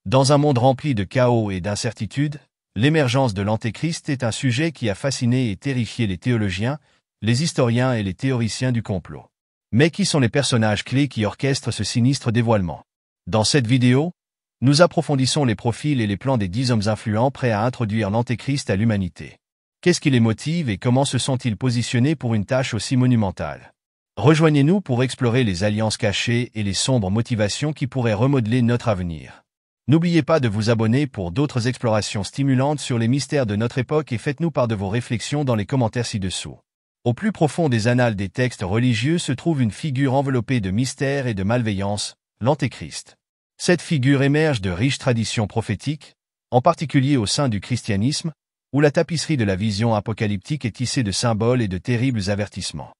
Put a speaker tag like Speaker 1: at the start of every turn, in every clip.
Speaker 1: Dans un monde rempli de chaos et d'incertitudes, l'émergence de l'Antéchrist est un sujet qui a fasciné et terrifié les théologiens, les historiens et les théoriciens du complot. Mais qui sont les personnages clés qui orchestrent ce sinistre dévoilement? Dans cette vidéo, nous approfondissons les profils et les plans des 10 hommes influents prêts à introduire l'Antéchrist à l'humanité. Qu'est-ce qui les motive et comment se sont-ils positionnés pour une tâche aussi monumentale? Rejoignez-nous pour explorer les alliances cachées et les sombres motivations qui pourraient remodeler notre avenir. N'oubliez pas de vous abonner pour d'autres explorations stimulantes sur les mystères de notre époque et faites-nous part de vos réflexions dans les commentaires ci-dessous. Au plus profond des annales des textes religieux se trouve une figure enveloppée de mystère et de malveillance, l'Antéchrist. Cette figure émerge de riches traditions prophétiques, en particulier au sein du christianisme, où la tapisserie de la vision apocalyptique est tissée de symboles et de terribles avertissements.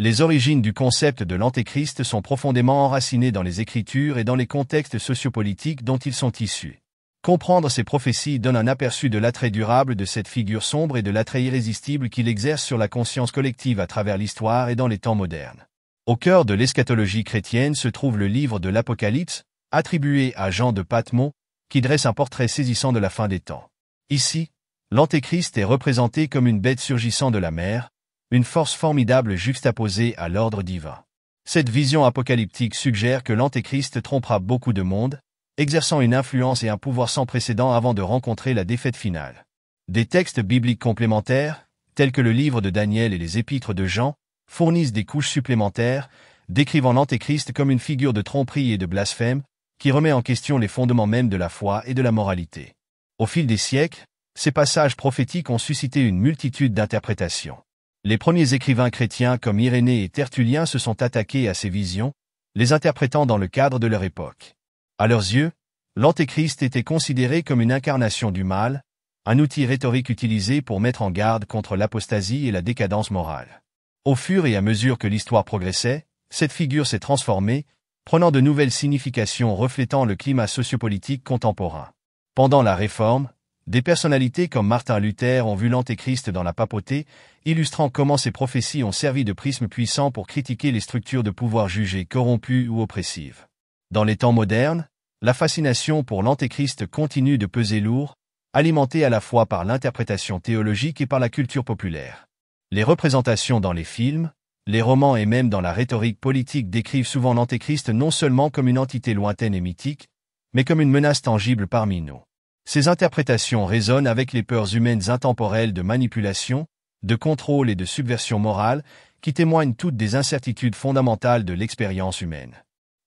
Speaker 1: Les origines du concept de l'Antéchrist sont profondément enracinées dans les Écritures et dans les contextes sociopolitiques dont ils sont issus. Comprendre ces prophéties donne un aperçu de l'attrait durable de cette figure sombre et de l'attrait irrésistible qu'il exerce sur la conscience collective à travers l'histoire et dans les temps modernes. Au cœur de l'eschatologie chrétienne se trouve le livre de l'Apocalypse, attribué à Jean de Patmos, qui dresse un portrait saisissant de la fin des temps. Ici, l'Antéchrist est représenté comme une bête surgissant de la mer, une force formidable juxtaposée à l'ordre divin. Cette vision apocalyptique suggère que l'Antéchrist trompera beaucoup de monde, exerçant une influence et un pouvoir sans précédent avant de rencontrer la défaite finale. Des textes bibliques complémentaires, tels que le livre de Daniel et les épîtres de Jean, fournissent des couches supplémentaires, décrivant l'Antéchrist comme une figure de tromperie et de blasphème, qui remet en question les fondements mêmes de la foi et de la moralité. Au fil des siècles, ces passages prophétiques ont suscité une multitude d'interprétations. Les premiers écrivains chrétiens comme Irénée et Tertullien se sont attaqués à ces visions, les interprétant dans le cadre de leur époque. À leurs yeux, l'Antéchrist était considéré comme une incarnation du mal, un outil rhétorique utilisé pour mettre en garde contre l'apostasie et la décadence morale. Au fur et à mesure que l'histoire progressait, cette figure s'est transformée, prenant de nouvelles significations reflétant le climat sociopolitique contemporain. Pendant la Réforme, des personnalités comme Martin Luther ont vu l'Antéchrist dans la papauté, illustrant comment ces prophéties ont servi de prisme puissant pour critiquer les structures de pouvoir jugées corrompues ou oppressives. Dans les temps modernes, la fascination pour l'Antéchrist continue de peser lourd, alimentée à la fois par l'interprétation théologique et par la culture populaire. Les représentations dans les films, les romans et même dans la rhétorique politique décrivent souvent l'Antéchrist non seulement comme une entité lointaine et mythique, mais comme une menace tangible parmi nous. Ces interprétations résonnent avec les peurs humaines intemporelles de manipulation, de contrôle et de subversion morale, qui témoignent toutes des incertitudes fondamentales de l'expérience humaine.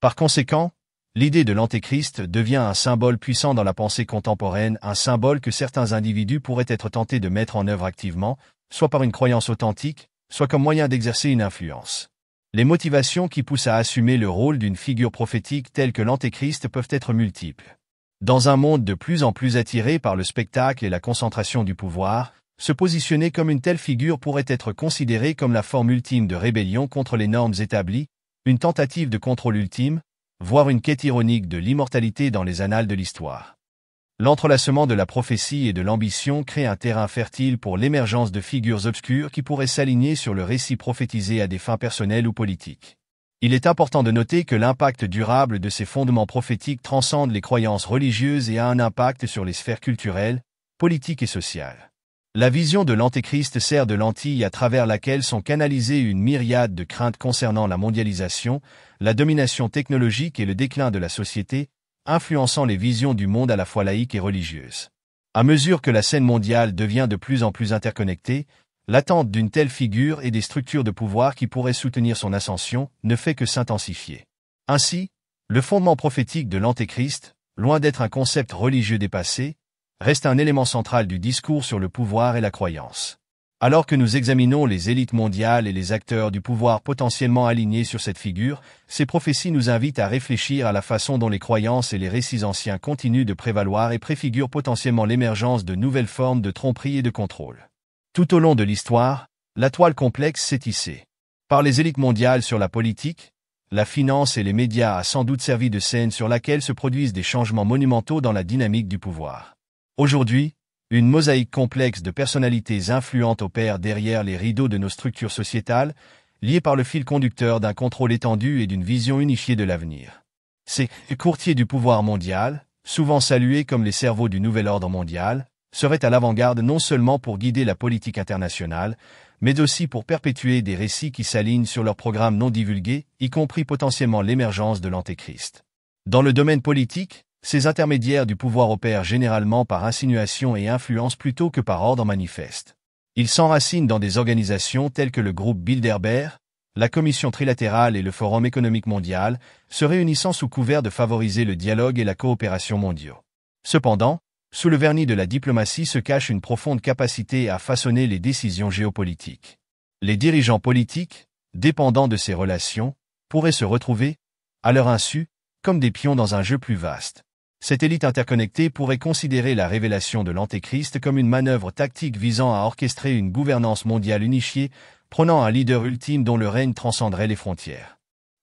Speaker 1: Par conséquent, l'idée de l'Antéchrist devient un symbole puissant dans la pensée contemporaine, un symbole que certains individus pourraient être tentés de mettre en œuvre activement, soit par une croyance authentique, soit comme moyen d'exercer une influence. Les motivations qui poussent à assumer le rôle d'une figure prophétique telle que l'Antéchrist peuvent être multiples. Dans un monde de plus en plus attiré par le spectacle et la concentration du pouvoir, se positionner comme une telle figure pourrait être considéré comme la forme ultime de rébellion contre les normes établies, une tentative de contrôle ultime, voire une quête ironique de l'immortalité dans les annales de l'histoire. L'entrelacement de la prophétie et de l'ambition crée un terrain fertile pour l'émergence de figures obscures qui pourraient s'aligner sur le récit prophétisé à des fins personnelles ou politiques. Il est important de noter que l'impact durable de ces fondements prophétiques transcende les croyances religieuses et a un impact sur les sphères culturelles, politiques et sociales. La vision de l'Antéchrist sert de lentille à travers laquelle sont canalisées une myriade de craintes concernant la mondialisation, la domination technologique et le déclin de la société, influençant les visions du monde à la fois laïques et religieuses. À mesure que la scène mondiale devient de plus en plus interconnectée, l'attente d'une telle figure et des structures de pouvoir qui pourraient soutenir son ascension ne fait que s'intensifier. Ainsi, le fondement prophétique de l'Antéchrist, loin d'être un concept religieux dépassé, reste un élément central du discours sur le pouvoir et la croyance. Alors que nous examinons les élites mondiales et les acteurs du pouvoir potentiellement alignés sur cette figure, ces prophéties nous invitent à réfléchir à la façon dont les croyances et les récits anciens continuent de prévaloir et préfigurent potentiellement l'émergence de nouvelles formes de tromperie et de contrôle. Tout au long de l'histoire, la toile complexe s'est tissée. Par les élites mondiales sur la politique, la finance et les médias a sans doute servi de scène sur laquelle se produisent des changements monumentaux dans la dynamique du pouvoir. Aujourd'hui, une mosaïque complexe de personnalités influentes opère derrière les rideaux de nos structures sociétales, liées par le fil conducteur d'un contrôle étendu et d'une vision unifiée de l'avenir. Ces courtiers du pouvoir mondial, souvent salués comme les cerveaux du nouvel ordre mondial, seraient à l'avant-garde non seulement pour guider la politique internationale, mais aussi pour perpétuer des récits qui s'alignent sur leurs programmes non divulgués, y compris potentiellement l'émergence de l'Antéchrist. Dans le domaine politique, ces intermédiaires du pouvoir opèrent généralement par insinuation et influence plutôt que par ordre manifeste. Ils s'enracinent dans des organisations telles que le groupe Bilderberg, la Commission trilatérale et le Forum économique mondial, se réunissant sous couvert de favoriser le dialogue et la coopération mondiaux. Cependant, sous le vernis de la diplomatie se cache une profonde capacité à façonner les décisions géopolitiques. Les dirigeants politiques, dépendants de ces relations, pourraient se retrouver, à leur insu, comme des pions dans un jeu plus vaste. Cette élite interconnectée pourrait considérer la révélation de l'Antéchrist comme une manœuvre tactique visant à orchestrer une gouvernance mondiale unifiée, prônant un leader ultime dont le règne transcenderait les frontières.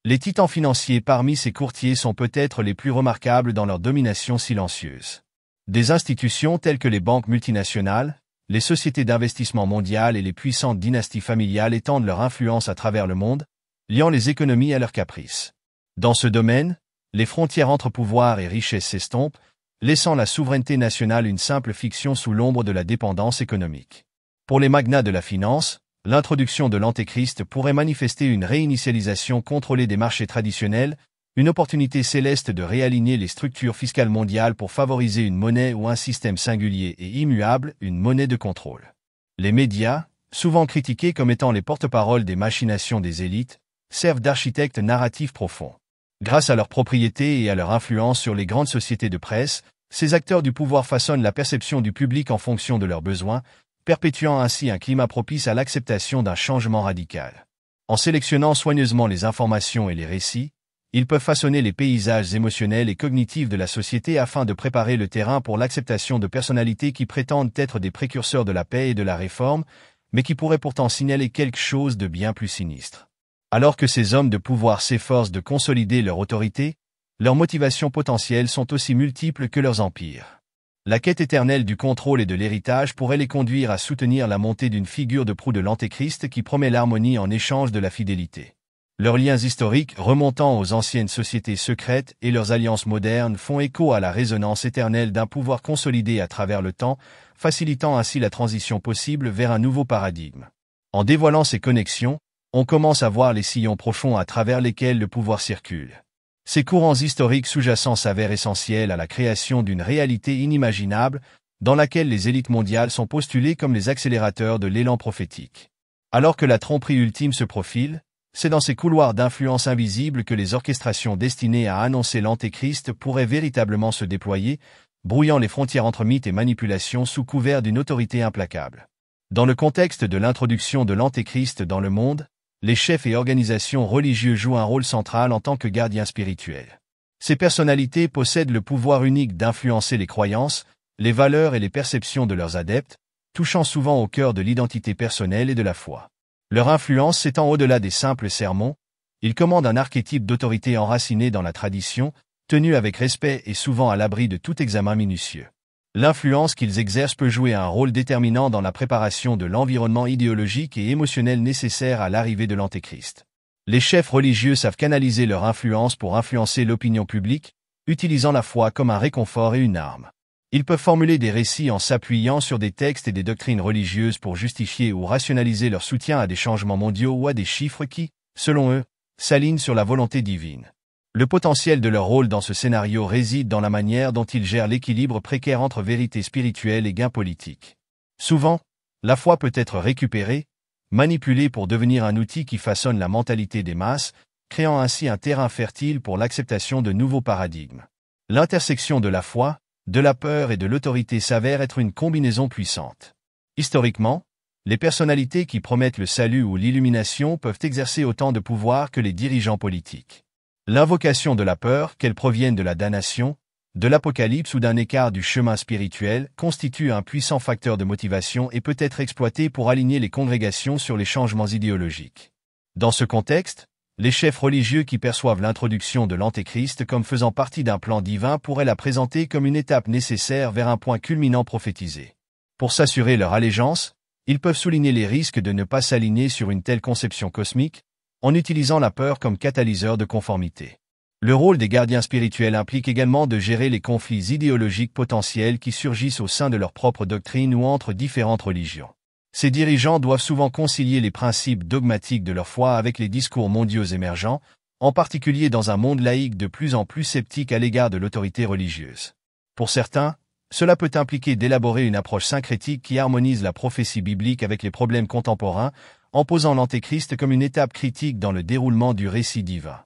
Speaker 1: Les titans financiers parmi ces courtiers sont peut-être les plus remarquables dans leur domination silencieuse. Des institutions telles que les banques multinationales, les sociétés d'investissement mondiales et les puissantes dynasties familiales étendent leur influence à travers le monde, liant les économies à leurs caprices. Dans ce domaine, les frontières entre pouvoir et richesse s'estompent, laissant la souveraineté nationale une simple fiction sous l'ombre de la dépendance économique. Pour les magnats de la finance, l'introduction de l'Antéchrist pourrait manifester une réinitialisation contrôlée des marchés traditionnels, une opportunité céleste de réaligner les structures fiscales mondiales pour favoriser une monnaie ou un système singulier et immuable, une monnaie de contrôle. Les médias, souvent critiqués comme étant les porte-paroles des machinations des élites, servent d'architectes narratifs profonds. Grâce à leur propriété et à leur influence sur les grandes sociétés de presse, ces acteurs du pouvoir façonnent la perception du public en fonction de leurs besoins, perpétuant ainsi un climat propice à l'acceptation d'un changement radical. En sélectionnant soigneusement les informations et les récits, ils peuvent façonner les paysages émotionnels et cognitifs de la société afin de préparer le terrain pour l'acceptation de personnalités qui prétendent être des précurseurs de la paix et de la réforme, mais qui pourraient pourtant signaler quelque chose de bien plus sinistre. Alors que ces hommes de pouvoir s'efforcent de consolider leur autorité, leurs motivations potentielles sont aussi multiples que leurs empires. La quête éternelle du contrôle et de l'héritage pourrait les conduire à soutenir la montée d'une figure de proue de l'Antéchrist qui promet l'harmonie en échange de la fidélité. Leurs liens historiques remontant aux anciennes sociétés secrètes et leurs alliances modernes font écho à la résonance éternelle d'un pouvoir consolidé à travers le temps, facilitant ainsi la transition possible vers un nouveau paradigme. En dévoilant ces connexions, on commence à voir les sillons profonds à travers lesquels le pouvoir circule. Ces courants historiques sous-jacents s'avèrent essentiels à la création d'une réalité inimaginable, dans laquelle les élites mondiales sont postulées comme les accélérateurs de l'élan prophétique. Alors que la tromperie ultime se profile, c'est dans ces couloirs d'influence invisible que les orchestrations destinées à annoncer l'Antéchrist pourraient véritablement se déployer, brouillant les frontières entre mythe et manipulation sous couvert d'une autorité implacable. Dans le contexte de l'introduction de l'Antéchrist dans le monde, les chefs et organisations religieux jouent un rôle central en tant que gardiens spirituels. Ces personnalités possèdent le pouvoir unique d'influencer les croyances, les valeurs et les perceptions de leurs adeptes, touchant souvent au cœur de l'identité personnelle et de la foi. Leur influence s'étend au-delà des simples sermons, ils commandent un archétype d'autorité enraciné dans la tradition, tenu avec respect et souvent à l'abri de tout examen minutieux. L'influence qu'ils exercent peut jouer un rôle déterminant dans la préparation de l'environnement idéologique et émotionnel nécessaire à l'arrivée de l'Antéchrist. Les chefs religieux savent canaliser leur influence pour influencer l'opinion publique, utilisant la foi comme un réconfort et une arme. Ils peuvent formuler des récits en s'appuyant sur des textes et des doctrines religieuses pour justifier ou rationaliser leur soutien à des changements mondiaux ou à des chiffres qui, selon eux, s'alignent sur la volonté divine. Le potentiel de leur rôle dans ce scénario réside dans la manière dont ils gèrent l'équilibre précaire entre vérité spirituelle et gain politique. Souvent, la foi peut être récupérée, manipulée pour devenir un outil qui façonne la mentalité des masses, créant ainsi un terrain fertile pour l'acceptation de nouveaux paradigmes. L'intersection de la foi, de la peur et de l'autorité s'avère être une combinaison puissante. Historiquement, les personnalités qui promettent le salut ou l'illumination peuvent exercer autant de pouvoir que les dirigeants politiques. L'invocation de la peur, qu'elle provienne de la damnation, de l'apocalypse ou d'un écart du chemin spirituel, constitue un puissant facteur de motivation et peut être exploité pour aligner les congrégations sur les changements idéologiques. Dans ce contexte, les chefs religieux qui perçoivent l'introduction de l'Antéchrist comme faisant partie d'un plan divin pourraient la présenter comme une étape nécessaire vers un point culminant prophétisé. Pour s'assurer leur allégeance, ils peuvent souligner les risques de ne pas s'aligner sur une telle conception cosmique, en utilisant la peur comme catalyseur de conformité. Le rôle des gardiens spirituels implique également de gérer les conflits idéologiques potentiels qui surgissent au sein de leur propre doctrine ou entre différentes religions. Ces dirigeants doivent souvent concilier les principes dogmatiques de leur foi avec les discours mondiaux émergents, en particulier dans un monde laïque de plus en plus sceptique à l'égard de l'autorité religieuse. Pour certains, cela peut impliquer d'élaborer une approche syncrétique qui harmonise la prophétie biblique avec les problèmes contemporains, en posant l'Antéchrist comme une étape critique dans le déroulement du récit divin.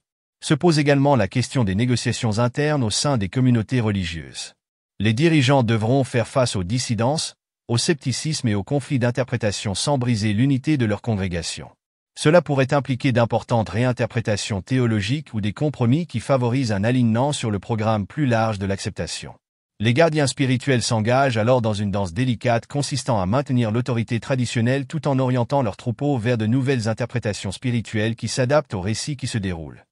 Speaker 1: Se pose également la question des négociations internes au sein des communautés religieuses. Les dirigeants devront faire face aux dissidences, au scepticisme et aux conflits d'interprétation sans briser l'unité de leur congrégation. Cela pourrait impliquer d'importantes réinterprétations théologiques ou des compromis qui favorisent un alignement sur le programme plus large de l'acceptation. Les gardiens spirituels s'engagent alors dans une danse délicate consistant à maintenir l'autorité traditionnelle tout en orientant leurs troupeaux vers de nouvelles interprétations spirituelles qui s'adaptent au récit qui se déroule.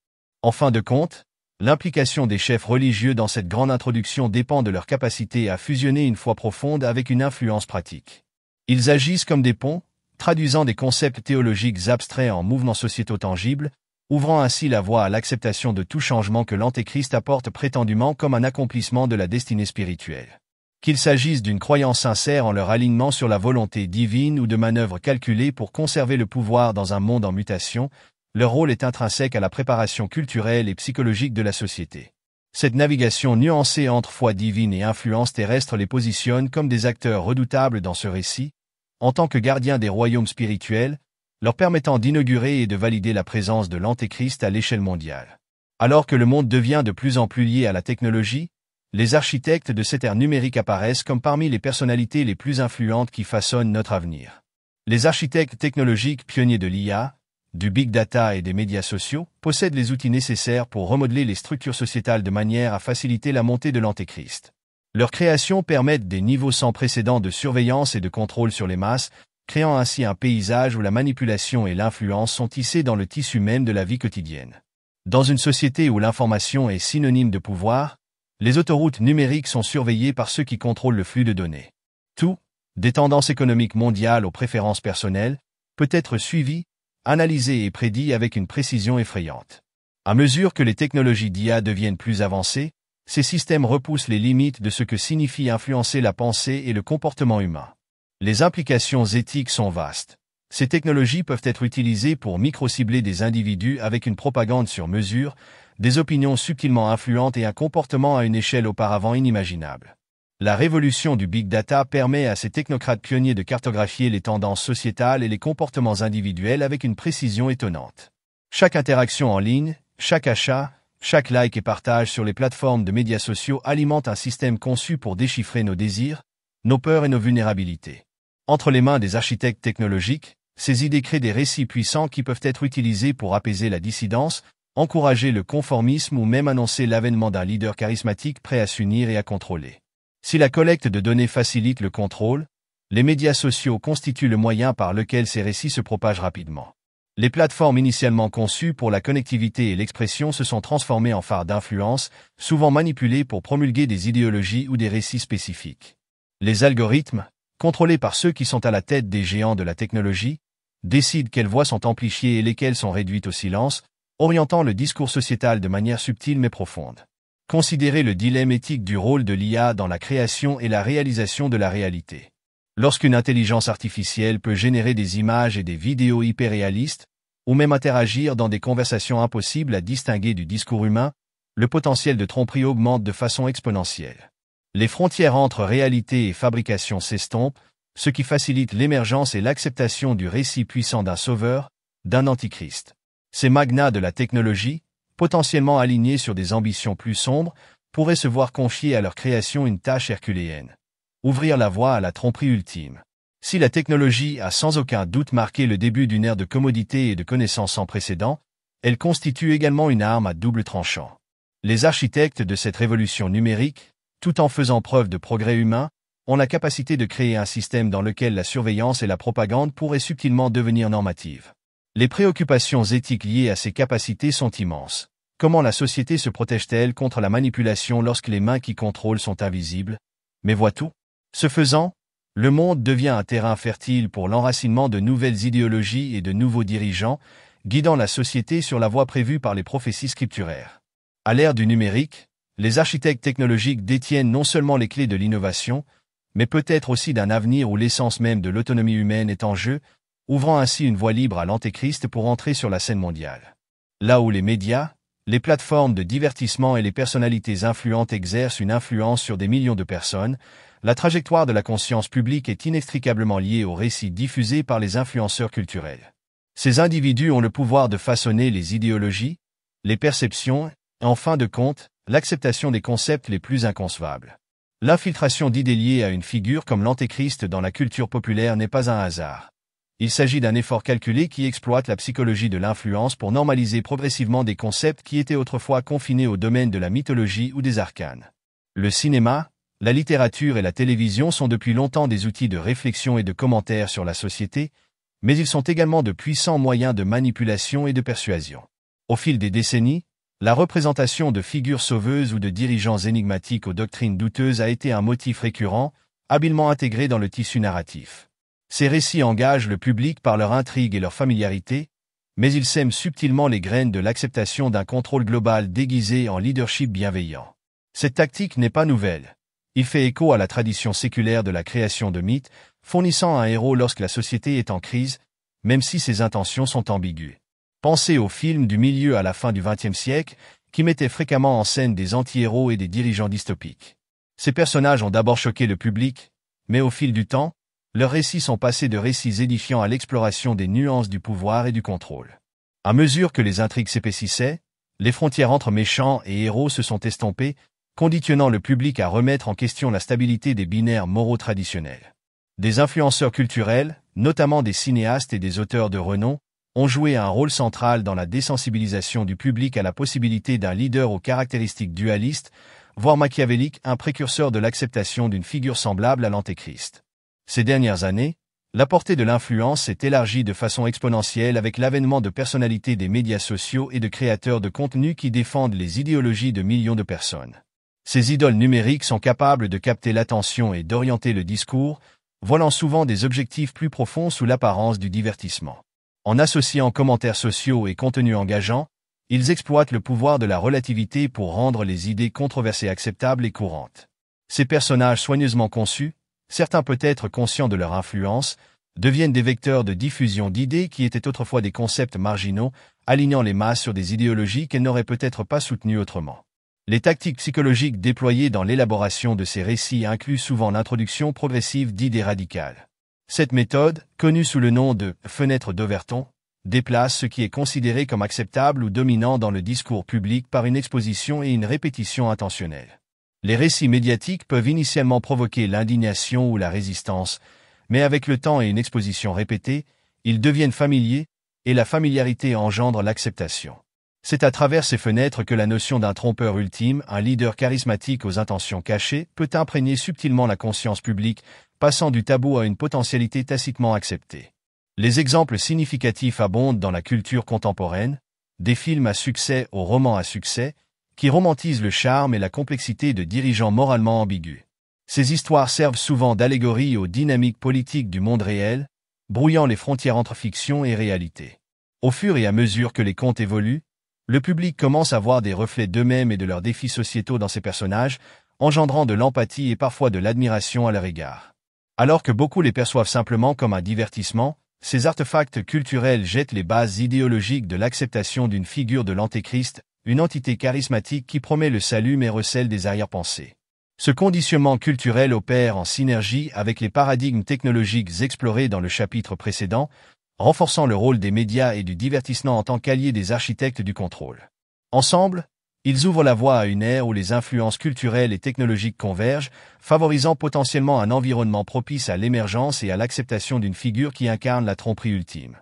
Speaker 1: En fin de compte, l'implication des chefs religieux dans cette grande introduction dépend de leur capacité à fusionner une foi profonde avec une influence pratique. Ils agissent comme des ponts, traduisant des concepts théologiques abstraits en mouvements sociétaux tangibles, ouvrant ainsi la voie à l'acceptation de tout changement que l'Antéchrist apporte prétendument comme un accomplissement de la destinée spirituelle. Qu'il s'agisse d'une croyance sincère en leur alignement sur la volonté divine ou de manœuvres calculées pour conserver le pouvoir dans un monde en mutation, leur rôle est intrinsèque à la préparation culturelle et psychologique de la société. Cette navigation nuancée entre foi divine et influence terrestre les positionne comme des acteurs redoutables dans ce récit, en tant que gardiens des royaumes spirituels, leur permettant d'inaugurer et de valider la présence de l'Antéchrist à l'échelle mondiale. Alors que le monde devient de plus en plus lié à la technologie, les architectes de cette ère numérique apparaissent comme parmi les personnalités les plus influentes qui façonnent notre avenir. Les architectes technologiques pionniers de l'IA, du big data et des médias sociaux, possèdent les outils nécessaires pour remodeler les structures sociétales de manière à faciliter la montée de l'Antéchrist. Leurs créations permettent des niveaux sans précédent de surveillance et de contrôle sur les masses, créant ainsi un paysage où la manipulation et l'influence sont tissées dans le tissu même de la vie quotidienne. Dans une société où l'information est synonyme de pouvoir, les autoroutes numériques sont surveillées par ceux qui contrôlent le flux de données. Tout, des tendances économiques mondiales aux préférences personnelles, peut être suivi, analysé et prédit avec une précision effrayante. À mesure que les technologies d'IA deviennent plus avancées, ces systèmes repoussent les limites de ce que signifie influencer la pensée et le comportement humain. Les implications éthiques sont vastes. Ces technologies peuvent être utilisées pour micro-cibler des individus avec une propagande sur mesure, des opinions subtilement influentes et un comportement à une échelle auparavant inimaginable. La révolution du big data permet à ces technocrates pionniers de cartographier les tendances sociétales et les comportements individuels avec une précision étonnante. Chaque interaction en ligne, chaque achat, chaque like et partage sur les plateformes de médias sociaux alimente un système conçu pour déchiffrer nos désirs, nos peurs et nos vulnérabilités. Entre les mains des architectes technologiques, ces idées créent des récits puissants qui peuvent être utilisés pour apaiser la dissidence, encourager le conformisme ou même annoncer l'avènement d'un leader charismatique prêt à s'unir et à contrôler. Si la collecte de données facilite le contrôle, les médias sociaux constituent le moyen par lequel ces récits se propagent rapidement. Les plateformes initialement conçues pour la connectivité et l'expression se sont transformées en phares d'influence, souvent manipulés pour promulguer des idéologies ou des récits spécifiques. Les algorithmes, contrôlés par ceux qui sont à la tête des géants de la technologie, décident quelles voix sont amplifiées et lesquelles sont réduites au silence, orientant le discours sociétal de manière subtile mais profonde. Considérez le dilemme éthique du rôle de l'IA dans la création et la réalisation de la réalité. Lorsqu'une intelligence artificielle peut générer des images et des vidéos hyperréalistes, ou même interagir dans des conversations impossibles à distinguer du discours humain, le potentiel de tromperie augmente de façon exponentielle. Les frontières entre réalité et fabrication s'estompent, ce qui facilite l'émergence et l'acceptation du récit puissant d'un sauveur, d'un antichrist. Ces magnats de la technologie, potentiellement alignés sur des ambitions plus sombres, pourraient se voir confier à leur création une tâche herculéenne. Ouvrir la voie à la tromperie ultime. Si la technologie a sans aucun doute marqué le début d'une ère de commodité et de connaissances sans précédent, elle constitue également une arme à double tranchant. Les architectes de cette révolution numérique, tout en faisant preuve de progrès humain, ont la capacité de créer un système dans lequel la surveillance et la propagande pourraient subtilement devenir normatives. Les préoccupations éthiques liées à ces capacités sont immenses. Comment la société se protège-t-elle contre la manipulation lorsque les mains qui contrôlent sont invisibles, mais voient tout? Ce faisant, le monde devient un terrain fertile pour l'enracinement de nouvelles idéologies et de nouveaux dirigeants, guidant la société sur la voie prévue par les prophéties scripturaires. À l'ère du numérique, les architectes technologiques détiennent non seulement les clés de l'innovation, mais peut-être aussi d'un avenir où l'essence même de l'autonomie humaine est en jeu, ouvrant ainsi une voie libre à l'antéchrist pour entrer sur la scène mondiale. Là où les médias, les plateformes de divertissement et les personnalités influentes exercent une influence sur des millions de personnes, la trajectoire de la conscience publique est inextricablement liée aux récits diffusés par les influenceurs culturels. Ces individus ont le pouvoir de façonner les idéologies, les perceptions, et en fin de compte, l'acceptation des concepts les plus inconcevables. L'infiltration d'idées liées à une figure comme l'antéchrist dans la culture populaire n'est pas un hasard. Il s'agit d'un effort calculé qui exploite la psychologie de l'influence pour normaliser progressivement des concepts qui étaient autrefois confinés au domaine de la mythologie ou des arcanes. Le cinéma, la littérature et la télévision sont depuis longtemps des outils de réflexion et de commentaire sur la société, mais ils sont également de puissants moyens de manipulation et de persuasion. Au fil des décennies, la représentation de figures sauveuses ou de dirigeants énigmatiques aux doctrines douteuses a été un motif récurrent, habilement intégré dans le tissu narratif. Ces récits engagent le public par leur intrigue et leur familiarité, mais ils sèment subtilement les graines de l'acceptation d'un contrôle global déguisé en leadership bienveillant. Cette tactique n'est pas nouvelle. Il fait écho à la tradition séculaire de la création de mythes, fournissant un héros lorsque la société est en crise, même si ses intentions sont ambiguës. Pensez aux films du milieu à la fin du XXe siècle, qui mettaient fréquemment en scène des anti-héros et des dirigeants dystopiques. Ces personnages ont d'abord choqué le public, mais au fil du temps, leurs récits sont passés de récits édifiants à l'exploration des nuances du pouvoir et du contrôle. À mesure que les intrigues s'épaississaient, les frontières entre méchants et héros se sont estompées, conditionnant le public à remettre en question la stabilité des binaires moraux traditionnels. Des influenceurs culturels, notamment des cinéastes et des auteurs de renom, ont joué un rôle central dans la désensibilisation du public à la possibilité d'un leader aux caractéristiques dualistes, voire machiavéliques, un précurseur de l'acceptation d'une figure semblable à l'antéchrist. Ces dernières années, la portée de l'influence s'est élargie de façon exponentielle avec l'avènement de personnalités des médias sociaux et de créateurs de contenu qui défendent les idéologies de millions de personnes. Ces idoles numériques sont capables de capter l'attention et d'orienter le discours, voilant souvent des objectifs plus profonds sous l'apparence du divertissement. En associant commentaires sociaux et contenus engageants, ils exploitent le pouvoir de la relativité pour rendre les idées controversées acceptables et courantes. Ces personnages soigneusement conçus, certains peut-être conscients de leur influence, deviennent des vecteurs de diffusion d'idées qui étaient autrefois des concepts marginaux, alignant les masses sur des idéologies qu'elles n'auraient peut-être pas soutenues autrement. Les tactiques psychologiques déployées dans l'élaboration de ces récits incluent souvent l'introduction progressive d'idées radicales. Cette méthode, connue sous le nom de « fenêtre d'Overton », déplace ce qui est considéré comme acceptable ou dominant dans le discours public par une exposition et une répétition intentionnelle. Les récits médiatiques peuvent initialement provoquer l'indignation ou la résistance, mais avec le temps et une exposition répétée, ils deviennent familiers, et la familiarité engendre l'acceptation. C'est à travers ces fenêtres que la notion d'un trompeur ultime, un leader charismatique aux intentions cachées, peut imprégner subtilement la conscience publique, passant du tabou à une potentialité tacitement acceptée. Les exemples significatifs abondent dans la culture contemporaine, des films à succès aux romans à succès, qui romantisent le charme et la complexité de dirigeants moralement ambigus. Ces histoires servent souvent d'allégorie aux dynamiques politiques du monde réel, brouillant les frontières entre fiction et réalité. Au fur et à mesure que les contes évoluent, le public commence à voir des reflets d'eux-mêmes et de leurs défis sociétaux dans ces personnages, engendrant de l'empathie et parfois de l'admiration à leur égard. Alors que beaucoup les perçoivent simplement comme un divertissement, ces artefacts culturels jettent les bases idéologiques de l'acceptation d'une figure de l'antéchrist, une entité charismatique qui promet le salut mais recèle des arrière-pensées. Ce conditionnement culturel opère en synergie avec les paradigmes technologiques explorés dans le chapitre précédent, renforçant le rôle des médias et du divertissement en tant qu'alliés des architectes du contrôle. Ensemble, ils ouvrent la voie à une ère où les influences culturelles et technologiques convergent, favorisant potentiellement un environnement propice à l'émergence et à l'acceptation d'une figure qui incarne la tromperie ultime.